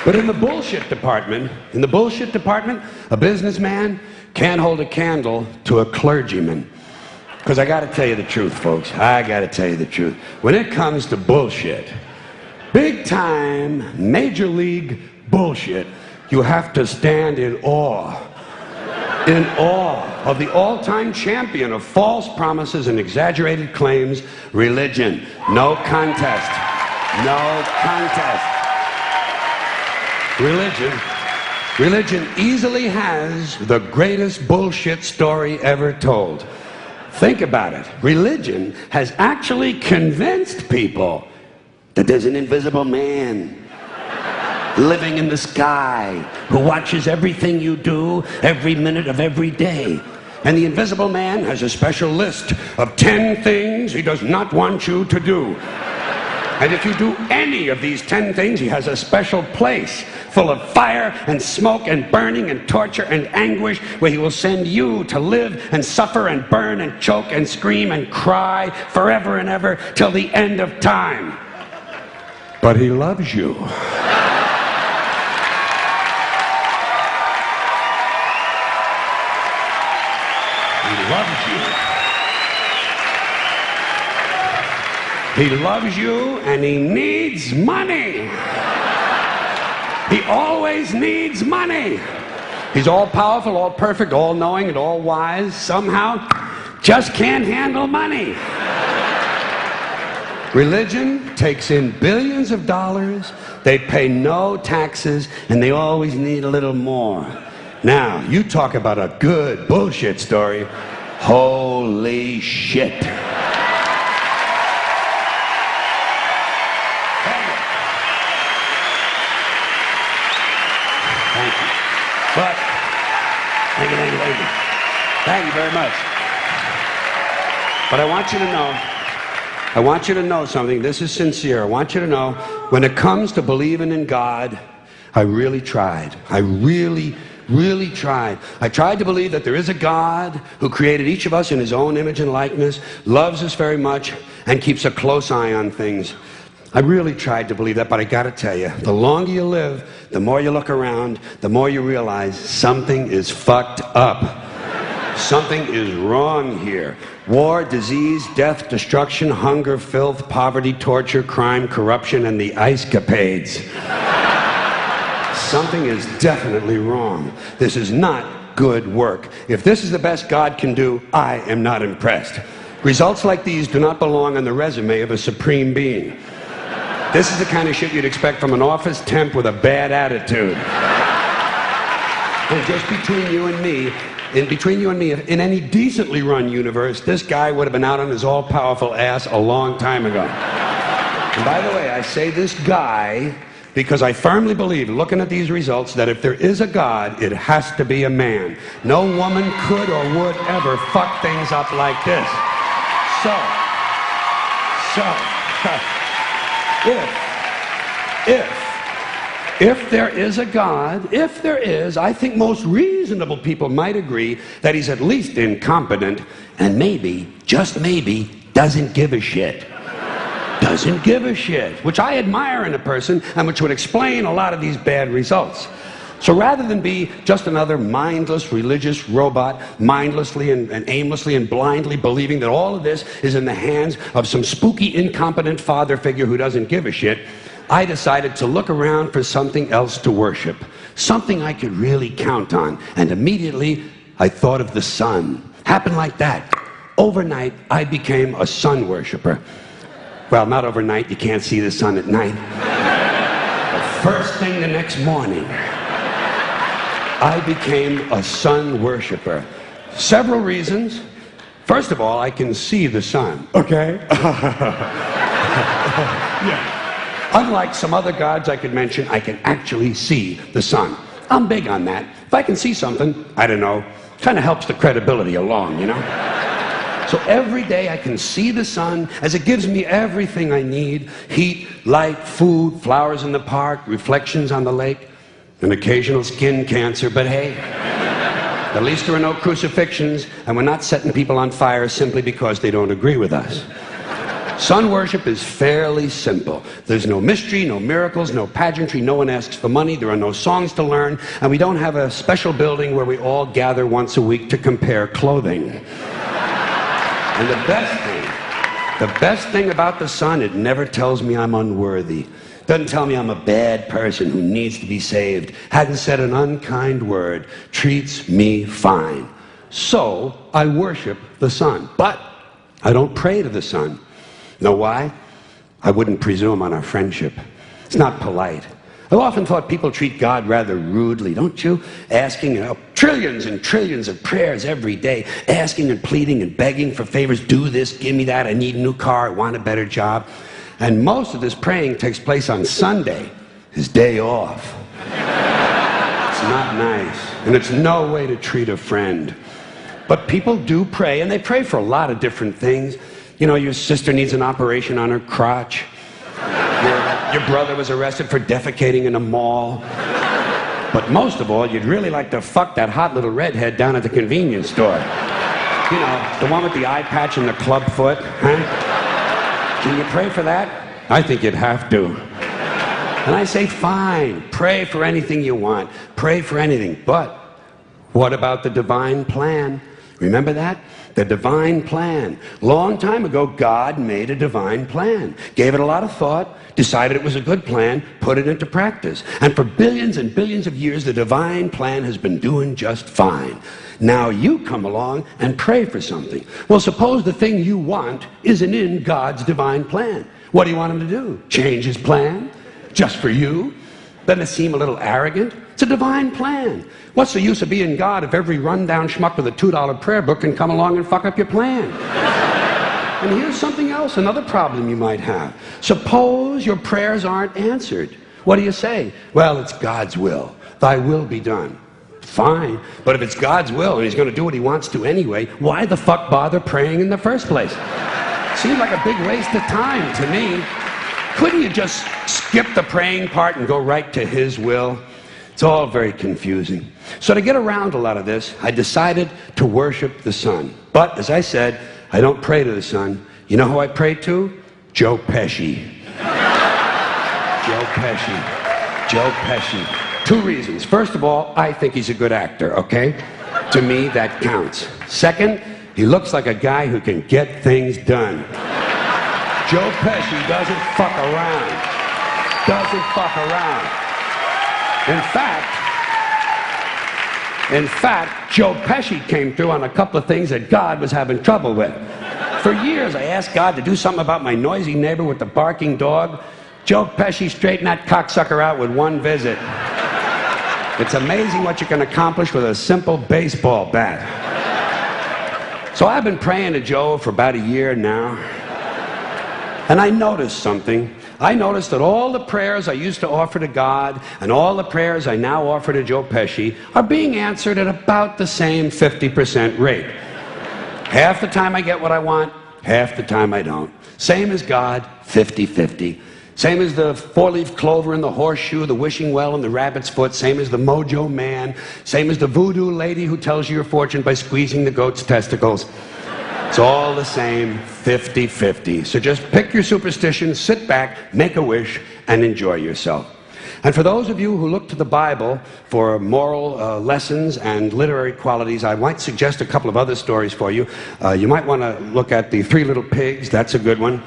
But in the bullshit department, a businessman can't hold a candle to a clergyman. Because I gotta tell you the truth, folks. I gotta tell you the truth. When it comes to bullshit, big time, major league bullshit, you have to stand in awe of the all-time champion of false promises and exaggerated claims, religion. No contest. No contest. Religion easily has the greatest bullshit story ever told. Think about it. Religion has actually convinced people that there's an invisible man living in the sky who watches everything you do every minute of every day. And the invisible man has a special list of 10 things he does not want you to do. And if you do any of these 10 things, he has a special place full of fire and smoke and burning and torture and anguish where he will send you to live and suffer and burn and choke and scream and cry forever and ever till the end of time. But he loves you. He loves you. He loves you and he needs money. He always needs money. He's all powerful, all perfect, all knowing, and all wise. Somehow, just can't handle money. Religion takes in billions of dollars. They pay no taxes, and they always need a little more. Now, you talk about a good bullshit story. Holy shit. But, thank you very much. But I want you to know something. This is sincere. I want you to know, when it comes to believing in God, I really tried. I really tried. I tried to believe that there is a God who created each of us in his own image and likeness, loves us very much, and keeps a close eye on things. I really tried to believe that, but I gotta tell you, the longer you live, the more you look around, the more you realize something is fucked up. Something is wrong here. War, disease, death, destruction, hunger, filth, poverty, torture, crime, corruption, and the ice-capades. Something is definitely wrong. This is not good work. If this is the best God can do, I am not impressed. Results like these do not belong on the resume of a supreme being. This is the kind of shit you'd expect from an office temp with a bad attitude. And just between you and me, in any decently run universe, this guy would have been out on his all-powerful ass a long time ago. And by the way, I say this guy because I firmly believe, looking at these results, that if there is a God, it has to be a man. No woman could or would ever fuck things up like this. If there is a God, if there is, I think most reasonable people might agree that he's at least incompetent and maybe, just maybe, doesn't give a shit. Doesn't give a shit, which I admire in a person and which would explain a lot of these bad results. So rather than be just another mindless religious robot, mindlessly and aimlessly and blindly believing that all of this is in the hands of some spooky, incompetent father figure who doesn't give a shit, I decided to look around for something else to worship, something I could really count on. And immediately, I thought of the sun. Happened like that. Overnight, I became a sun worshiper. Well, not overnight, you can't see the sun at night. But first thing the next morning, I became a sun worshiper. Several reasons. First of all, I can see the sun, okay? Yeah. Unlike some other gods I could mention, I can actually see the sun. I'm big on that. If I can see something, I don't know, kind of helps the credibility along, you know? So every day I can see the sun as it gives me everything I need: heat, light, food, flowers in the park, reflections on the lake, an occasional skin cancer, but hey, at least there are no crucifixions, and we're not setting people on fire simply because they don't agree with us. Sun worship is fairly simple. There's no mystery, no miracles, no pageantry, no one asks for money, there are no songs to learn, and we don't have a special building where we all gather once a week to compare clothing. And the best thing about the sun, it never tells me I'm unworthy. Doesn't tell me I'm a bad person who needs to be saved. Hasn't said an unkind word. Treats me fine. So I worship the sun. But I don't pray to the sun. Know why? I wouldn't presume on our friendship. It's not polite. I've often thought people treat God rather rudely, don't you? Asking trillions and trillions of prayers every day, asking and pleading and begging for favors. Do this, give me that, I need a new car, I want a better job. And most of this praying takes place on Sunday, his day off. It's not nice, and it's no way to treat a friend. But people do pray, and they pray for a lot of different things. You know, your sister needs an operation on her crotch. Your brother was arrested for defecating in a mall. But most of all, you'd really like to fuck that hot little redhead down at the convenience store. You know, the one with the eye patch and the club foot, huh? Can you pray for that? I think you'd have to. And I say, fine, pray for anything you want. Pray for anything. But what about the divine plan? Remember that? The divine plan. Long time ago, God made a divine plan. Gave it a lot of thought, decided it was a good plan, put it into practice. And for billions and billions of years, the divine plan has been doing just fine. Now you come along and pray for something. Well, suppose the thing you want isn't in God's divine plan. What do you want him to do? Change his plan? Just for you? Doesn't it seem a little arrogant? It's a divine plan. What's the use of being God if every rundown schmuck with a $2 prayer book can come along and fuck up your plan? And here's something else, another problem you might have. Suppose your prayers aren't answered. What do you say? Well, it's God's will. Thy will be done. Fine, but if it's God's will and he's going to do what he wants to anyway, why the fuck bother praying in the first place? Seems like a big waste of time to me. Couldn't you just skip the praying part and go right to his will? It's all very confusing. So to get around a lot of this, I decided to worship the sun. But, as I said, I don't pray to the sun. You know who I pray to? Joe Pesci. Joe Pesci. Joe Pesci. 2 reasons. First of all, I think he's a good actor, okay? To me, that counts. Second, he looks like a guy who can get things done. Joe Pesci doesn't fuck around. Doesn't fuck around. In fact, Joe Pesci came through on a couple of things that God was having trouble with. For years, I asked God to do something about my noisy neighbor with the barking dog. Joe Pesci straightened that cocksucker out with 1 visit. It's amazing what you can accomplish with a simple baseball bat. So I've been praying to Joe for about a year now. And I noticed something. I noticed that all the prayers I used to offer to God and all the prayers I now offer to Joe Pesci are being answered at about the same 50% rate. Half the time I get what I want, half the time I don't. Same as God, 50-50. Same as the 4-leaf clover and the horseshoe, the wishing well and the rabbit's foot. Same as the mojo man. Same as the voodoo lady who tells you your fortune by squeezing the goat's testicles. It's all the same, 50-50. So just pick your superstition, sit back, make a wish, and enjoy yourself. And for those of you who look to the Bible for moral lessons and literary qualities, I might suggest a couple of other stories for you. You might want to look at The 3 Little Pigs. That's a good one.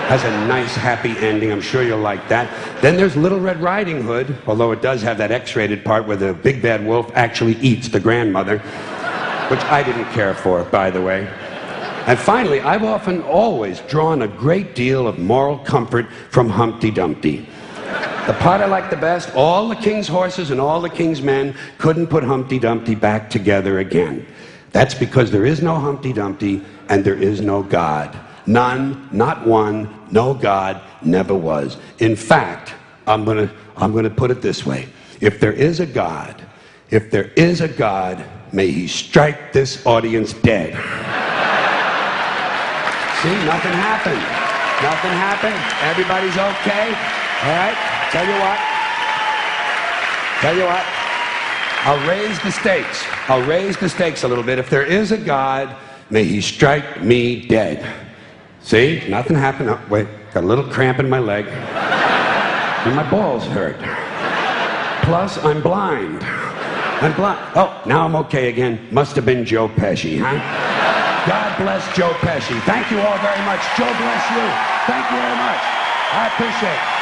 Has a nice, happy ending. I'm sure you'll like that. Then there's Little Red Riding Hood, although it does have that X-rated part where the big bad wolf actually eats the grandmother, which I didn't care for, by the way. And finally, I've often always drawn a great deal of moral comfort from Humpty Dumpty. The part I like the best, all the king's horses and all the king's men couldn't put Humpty Dumpty back together again. That's because there is no Humpty Dumpty and there is no God. None, not one, no God, never was. In fact, I'm gonna put it this way. If there is a God, may he strike this audience dead. See, nothing happened. Nothing happened. Everybody's okay. All right? Tell you what. I'll raise the stakes. I'll raise the stakes a little bit. If there is a God, may he strike me dead. See, nothing happened. Oh, wait, got a little cramp in my leg. And my balls hurt. Plus, I'm blind. I'm blind. Oh, now I'm okay again. Must have been Joe Pesci, huh? God bless Joe Pesci. Thank you all very much. Joe bless you. Thank you very much. I appreciate it.